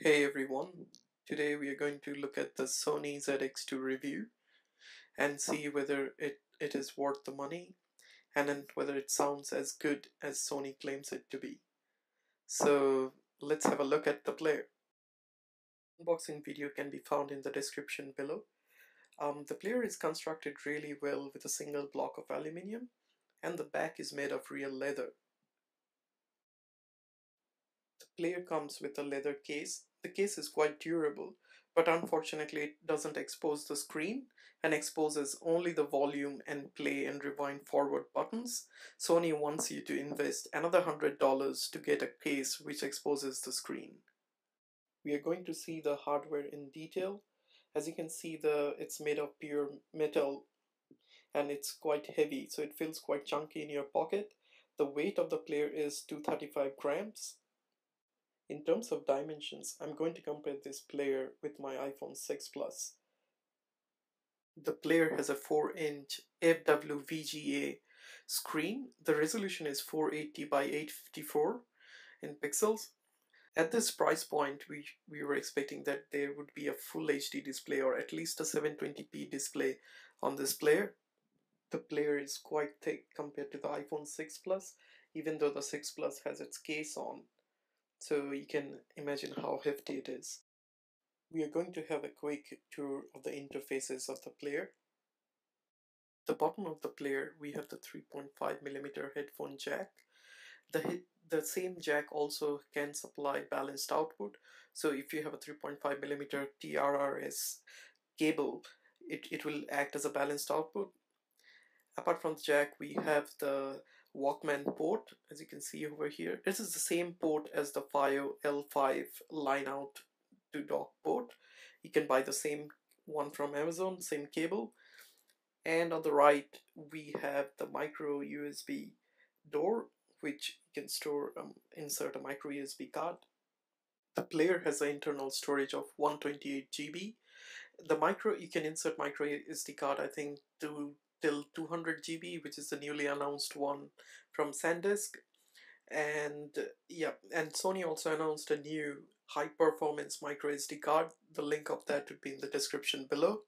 Hey everyone, today we are going to look at the Sony ZX2 review and see whether it is worth the money and then whether it sounds as good as Sony claims it to be. So let's have a look at the player. Unboxing video can be found in the description below. The player is constructed really well with a single block of aluminium and the back is made of real leather. The player comes with a leather case. The case is quite durable, but unfortunately it doesn't expose the screen and exposes only the volume and play and rewind forward buttons. Sony wants you to invest another $100 to get a case which exposes the screen. We are going to see the hardware in detail. As you can see, it's made of pure metal and it's quite heavy, so it feels quite chunky in your pocket. The weight of the player is 235 grams. In terms of dimensions, I'm going to compare this player with my iPhone 6 Plus. The player has a 4-inch FWVGA screen. The resolution is 480 by 854 in pixels. At this price point, we were expecting that there would be a full HD display or at least a 720p display on this player. The player is quite thick compared to the iPhone 6 Plus, even though the 6 Plus has its case on. So you can imagine how hefty it is. We are going to have a quick tour of the interfaces of the player. At the bottom of the player, we have the 3.5mm headphone jack. The same jack also can supply balanced output. So if you have a 3.5mm TRRS cable, it will act as a balanced output. Apart from the jack, we have the Walkman port, as you can see over here. This is the same port as the FiiO L5 line out to dock port. You can buy the same one from Amazon, same cable. And on the right, we have the micro USB door, which you can insert a micro USB card. The player has an internal storage of 128 GB. You can insert micro SD card, I think, till 200 GB, which is the newly announced one from SanDisk. And yeah, and Sony also announced a new high performance micro SD card. The link of that would be in the description below.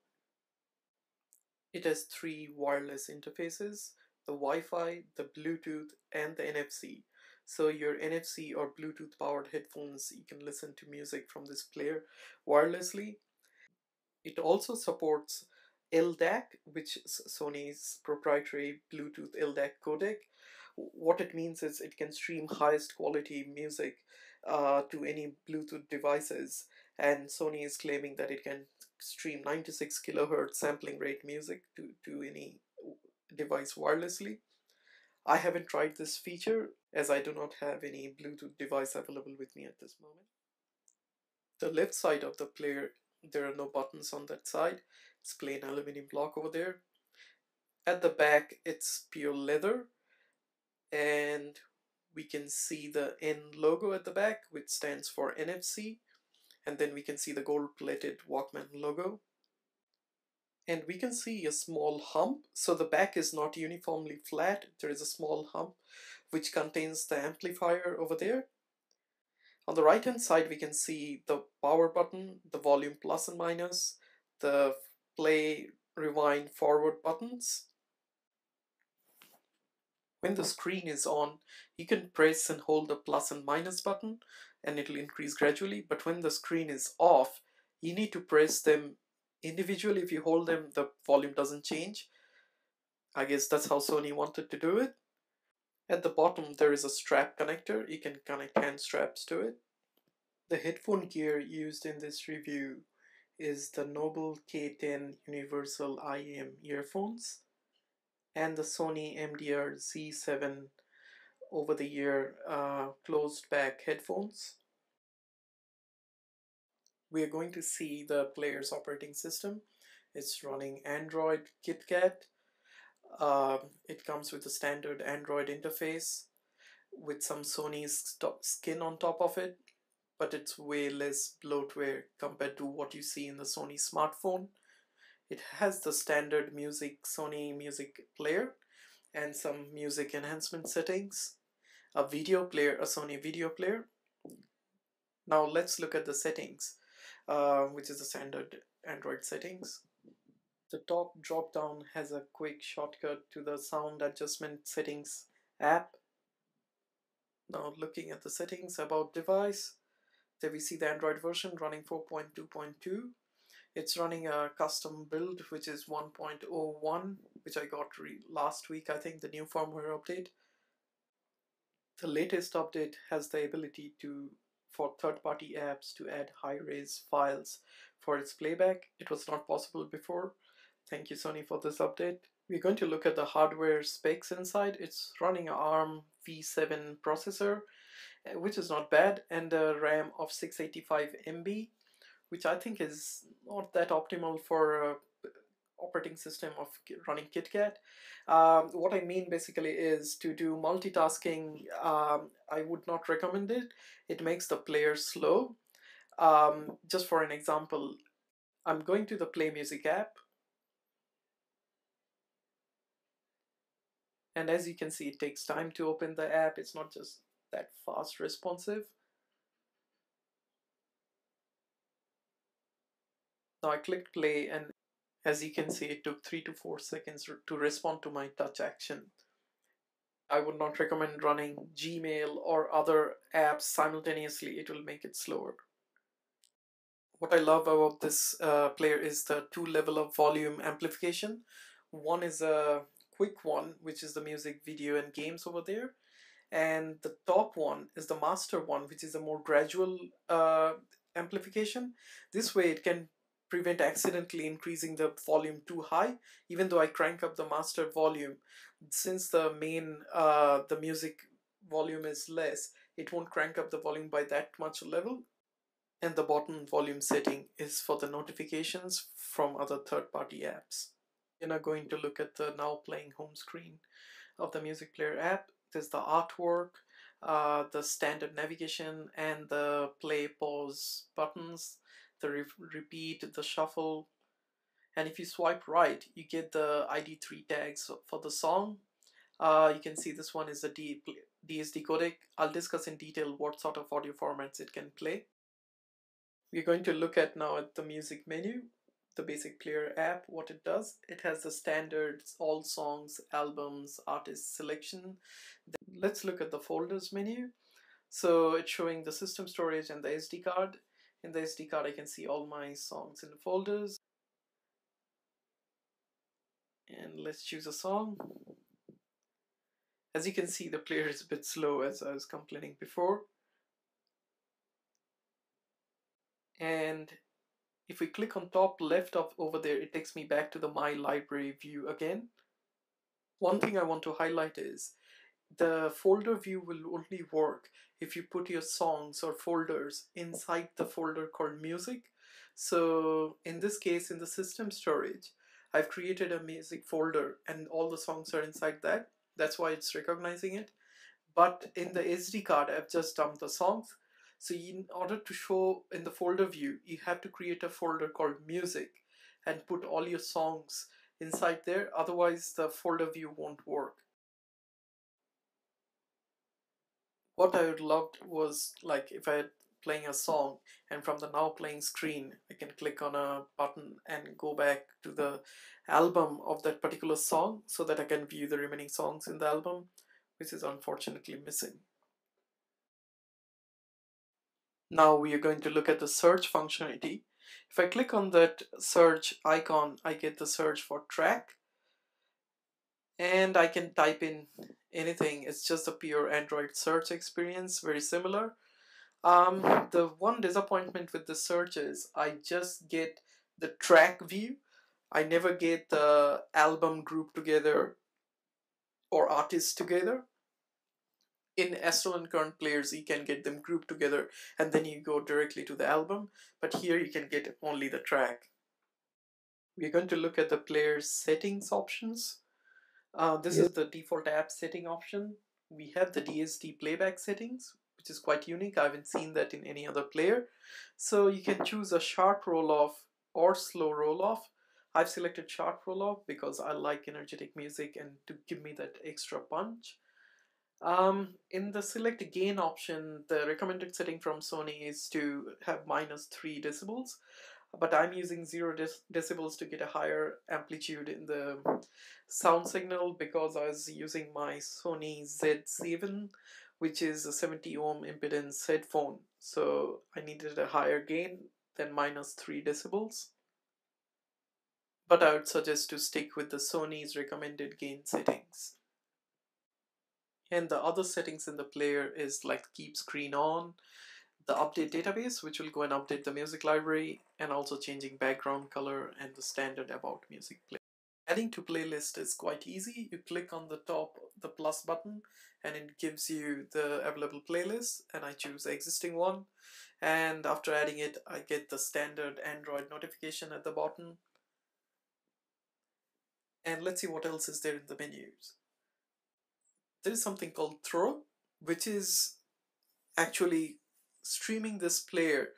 It has 3 wireless interfaces: the Wi-Fi, the Bluetooth, and the NFC. So your NFC or Bluetooth powered headphones, you can listen to music from this player wirelessly. It also supports LDAC, which is Sony's proprietary Bluetooth LDAC codec. What it means is it can stream highest quality music to any Bluetooth devices, and Sony is claiming that it can stream 96 kilohertz sampling rate music to any device wirelessly. I haven't tried this feature as I do not have any Bluetooth device available with me at this moment. The left side of the player, there are no buttons on that side. It's plain aluminum block over there. At the back, it's pure leather, and we can see the N logo at the back, which stands for NFC, and then we can see the gold-plated Walkman logo. And we can see a small hump, so the back is not uniformly flat. There is a small hump which contains the amplifier over there. On the right hand side, we can see the power button, the volume plus and minus, the play, rewind, forward buttons. When the screen is on, you can press and hold the plus and minus button and it will increase gradually. But when the screen is off, you need to press them individually. If you hold them, the volume doesn't change. I guess that's how Sony wanted to do it. At the bottom, there is a strap connector. You can connect hand straps to it. The headphone gear used in this review is the Noble K10 Universal IEM earphones and the Sony MDR-Z7 over-the-ear closed back headphones. We are going to see the player's operating system. It's running Android KitKat. It comes with a standard Android interface with some Sony's skin on top of it, but it's way less bloatware compared to what you see in the Sony smartphone. It has the standard Sony music player and some music enhancement settings, a Sony video player. Now let's look at the settings, which is the standard Android settings. The top drop down has a quick shortcut to the sound adjustment settings app. Now looking at the settings, about device, there we see the Android version running 4.2.2. It's running a custom build which is 1.01, which I got last week, I think, the new firmware update. The latest update has the ability for third-party apps to add high-res files for its playback. It was not possible before. Thank you, Sony, for this update. We're going to look at the hardware specs inside. It's running an ARM v7 processor, which is not bad, and a RAM of 685 MB, which I think is not that optimal for operating system of running KitKat. What I mean basically is to do multitasking, I would not recommend it. It makes the player slow. Just for an example, I'm going to the Play Music app, and as you can see, it takes time to open the app. It's not just that fast responsive. Now I clicked play, and as you can see, it took 3 to 4 seconds to respond to my touch action. I would not recommend running Gmail or other apps simultaneously. It will make it slower. What I love about this player is the two level of volume amplification. One is a quick one, which is the music, video, and games over there. And the top one is the master one, which is a more gradual amplification. This way it can prevent accidentally increasing the volume too high. Even though I crank up the master volume, since the main the music volume is less, it won't crank up the volume by that much level. And the bottom volume setting is for the notifications from other third-party apps. We're now going to look at the now playing home screen of the music player app. There's the artwork, the standard navigation, and the play pause buttons, the repeat, the shuffle. And if you swipe right, you get the ID3 tags for the song. You can see this one is a DSD codec. I'll discuss in detail what sort of audio formats it can play. We're going to look at now at the music menu, the basic player app. What it does, it has the standard all songs, albums, artist selection. Let's look at the folders menu. So it's showing the system storage and the SD card. In the SD card I can see all my songs in the folders. And let's choose a song. As you can see, the player is a bit slow, as I was complaining before. And if we click on top left of over there, it takes me back to the My Library view again. One thing I want to highlight is the folder view will only work if you put your songs or folders inside the folder called music. So in this case, in the system storage, I've created a music folder and all the songs are inside that. That's why it's recognizing it. But in the SD card, I've just dumped the songs. So in order to show in the folder view, you have to create a folder called music and put all your songs inside there. Otherwise, the folder view won't work. What I would love was, like, if I had playing a song and from the now playing screen, I can click on a button and go back to the album of that particular song so that I can view the remaining songs in the album, which is unfortunately missing. Now we are going to look at the search functionality. If I click on that search icon, I get the search for track, and I can type in anything. It's just a pure Android search experience, very similar. The one disappointment with the search is I just get the track view. I never get the album group together or artists together. In Astral and Current players, you can get them grouped together and then you go directly to the album, but here you can get only the track. We're going to look at the player's settings options. This is the default app setting option. We have the DSD playback settings, which is quite unique. I haven't seen that in any other player. So you can choose a sharp roll-off or slow roll-off. I've selected sharp roll-off because I like energetic music and to give me that extra punch. In the select gain option, the recommended setting from Sony is to have -3 decibels, but I'm using 0 decibels to get a higher amplitude in the sound signal because I was using my Sony Z7, which is a 70 ohm impedance headphone, so I needed a higher gain than -3 decibels. But I would suggest to stick with the Sony's recommended gain settings. And the other settings in the player is like keep screen on, the update database, which will go and update the music library, and also changing background color and the standard about music play. Adding to playlist is quite easy. You click on the top, the plus button, and it gives you the available playlist, and I choose the existing one. And after adding it, I get the standard Android notification at the bottom. And let's see what else is there in the menus. There is something called Throw, which is actually streaming this player,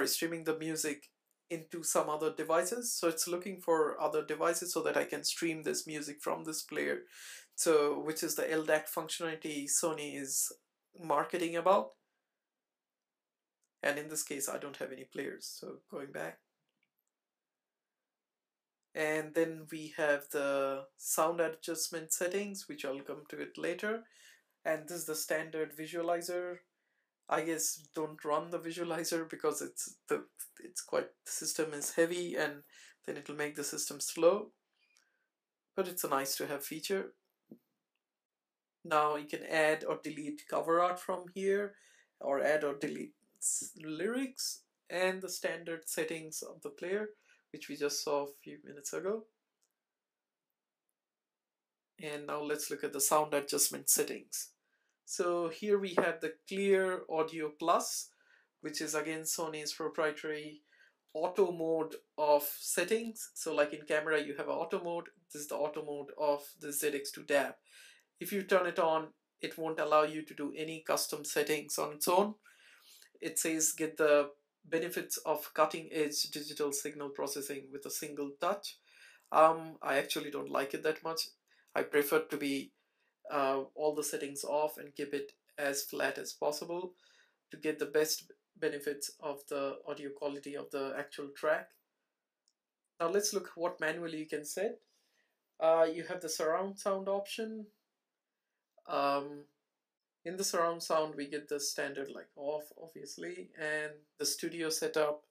streaming the music into some other devices. So it's looking for other devices so that I can stream this music from this player. So, which is the LDAC functionality Sony is marketing about. And in this case, I don't have any players. So going back. And then we have the sound adjustment settings, which I'll come to it later. And this is the standard visualizer. I guess don't run the visualizer because the system is heavy and then it'll make the system slow. But it's a nice to have feature. Now you can add or delete cover art from here, or add or delete lyrics, and the standard settings of the player, which we just saw a few minutes ago. And now let's look at the sound adjustment settings. So here we have the Clear Audio Plus, which is again Sony's proprietary auto mode of settings. So like in camera you have an auto mode, this is the auto mode of the ZX2 DAB. If you turn it on, it won't allow you to do any custom settings on its own. It says get the benefits of cutting edge digital signal processing with a single touch. I actually don't like it that much. I prefer to be all the settings off and keep it as flat as possible to get the best benefits of the audio quality of the actual track. Now let's look what manually you can set. You have the surround sound option. In the surround sound we get the standard like off obviously, and the studio setup,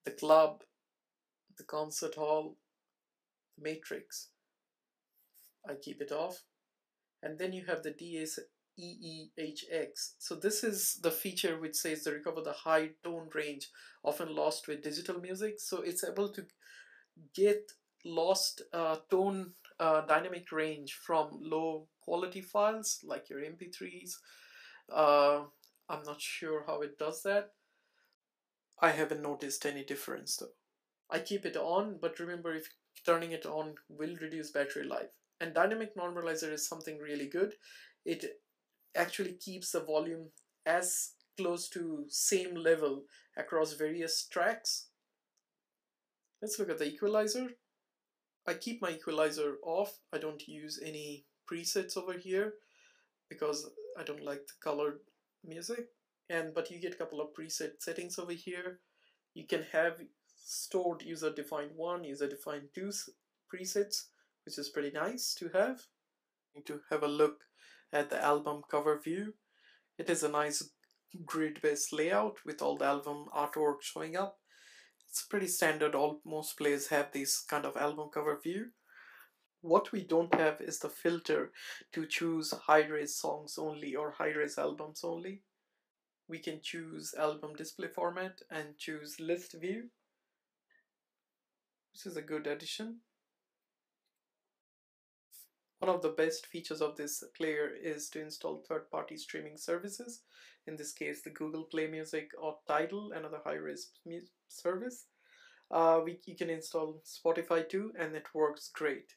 the club, the concert hall, the matrix, I keep it off. And then you have the DSEEHX. So this is the feature which says to recover the high tone range often lost with digital music. So it's able to get lost tone dynamic range from low quality files like your MP3s. I'm not sure how it does that. I haven't noticed any difference though. I keep it on, but remember, if turning it on will reduce battery life. And dynamic normalizer is something really good. It actually keeps the volume as close to same level across various tracks. Let's look at the equalizer. I keep my equalizer off. I don't use any presets over here because I don't like the colored music. But you get a couple of preset settings over here. You can have stored user-defined 1, user-defined 2 presets, which is pretty nice to have. To have a look at the album cover view. It is a nice grid-based layout with all the album artwork showing up. It's pretty standard. Most players have this kind of album cover view. What we don't have is the filter to choose high-res songs only or high-res albums only. We can choose album display format and choose list view, which is a good addition. One of the best features of this player is to install third-party streaming services. In this case, the Google Play Music or Tidal, another high-res service. You can install Spotify too, and it works great.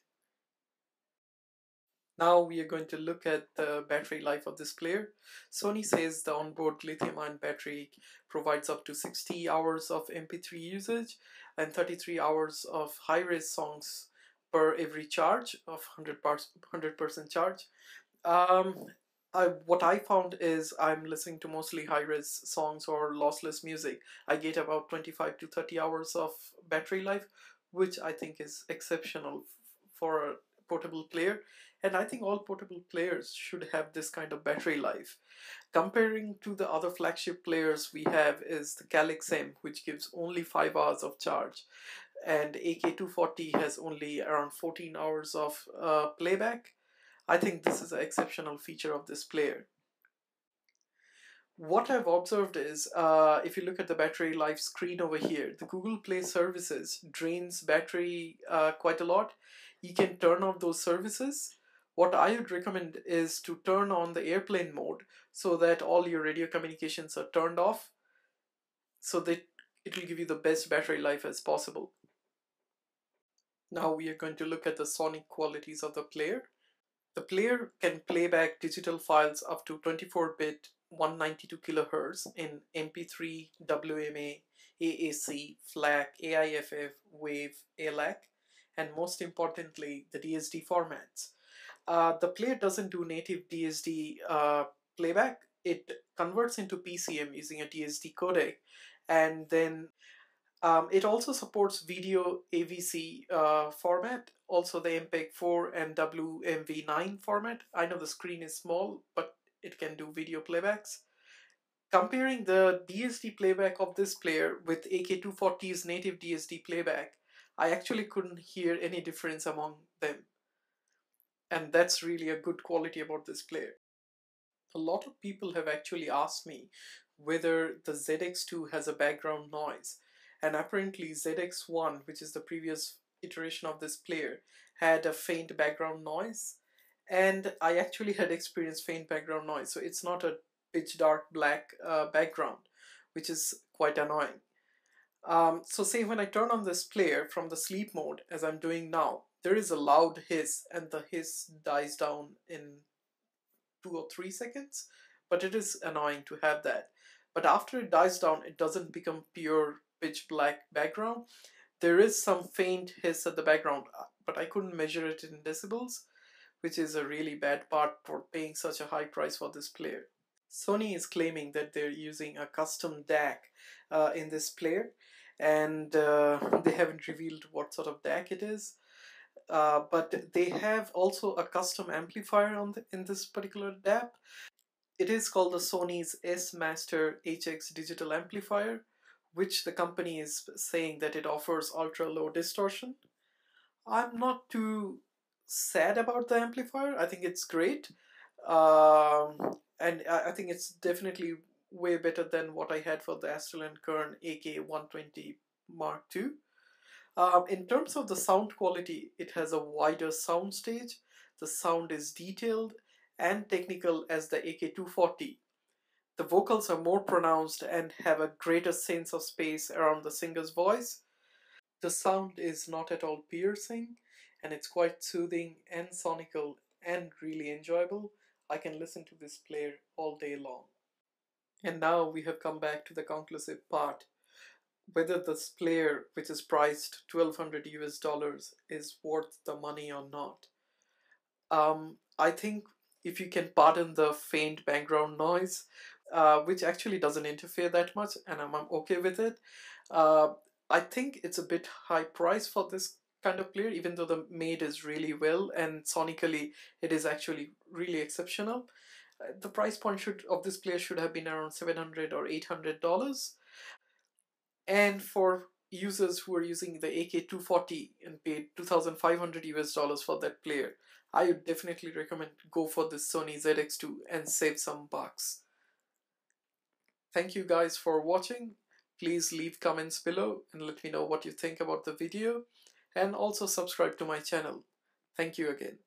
Now we are going to look at the battery life of this player. Sony says the onboard lithium-ion battery provides up to 60 hours of MP3 usage and 33 hours of high-res songs per every charge of 100% charge. Um, what I found is I'm listening to mostly high-res songs or lossless music. I get about 25 to 30 hours of battery life, which I think is exceptional for a portable player. And I think all portable players should have this kind of battery life. Comparing to the other flagship players we have is the Calyx M, which gives only 5 hours of charge, and AK240 has only around 14 hours of playback. I think this is an exceptional feature of this player. What I've observed is, if you look at the battery life screen over here, the Google Play services drains battery quite a lot. You can turn off those services. What I would recommend is to turn on the airplane mode so that all your radio communications are turned off, so that it will give you the best battery life as possible. Now we are going to look at the sonic qualities of the player. The player can play back digital files up to 24-bit 192 kHz in MP3, WMA, AAC, FLAC, AIFF, WAVE, ALAC, and most importantly, the DSD formats. The player doesn't do native DSD playback. It converts into PCM using a DSD codec, and then it also supports video AVC format, also the MPEG-4 and WMV9 format. I know the screen is small, but it can do video playbacks. Comparing the DSD playback of this player with AK240's native DSD playback, I actually couldn't hear any difference among them. And that's really a good quality about this player. A lot of people have actually asked me whether the ZX2 has a background noise, and apparently ZX1, which is the previous iteration of this player, had a faint background noise, and I actually had experienced faint background noise, so it's not a pitch dark black background, which is quite annoying. So say when I turn on this player from the sleep mode, as I'm doing now, there is a loud hiss, and the hiss dies down in 2 or 3 seconds, but it is annoying to have that. But after it dies down, it doesn't become pure pitch black background. There is some faint hiss at the background, but I couldn't measure it in decibels, which is a really bad part for paying such a high price for this player. Sony is claiming that they're using a custom DAC in this player, and they haven't revealed what sort of DAC it is. But they have also a custom amplifier in this particular DAP. It is called the Sony's S Master HX digital amplifier, which the company is saying that it offers ultra low distortion. I'm not too sad about the amplifier. I think it's great. And I think it's definitely way better than what I had for the Astral & Kern AK120 Mark II. In terms of the sound quality, it has a wider sound stage. The sound is detailed and technical as the AK240. The vocals are more pronounced and have a greater sense of space around the singer's voice. The sound is not at all piercing, and it's quite soothing and sonical and really enjoyable. I can listen to this player all day long. And now we have come back to the conclusive part. Whether this player, which is priced 1200 US dollars, is worth the money or not. I think if you can pardon the faint background noise, which actually doesn't interfere that much, and I'm okay with it. I think it's a bit high price for this kind of player, even though the made is really well and sonically it is actually really exceptional. The price point of this player should have been around $700 or $800. And for users who are using the AK240 and paid 2,500 US dollars for that player, I would definitely recommend go for this Sony ZX2 and save some bucks. Thank you guys for watching. Please leave comments below and let me know what you think about the video, and also subscribe to my channel. Thank you again.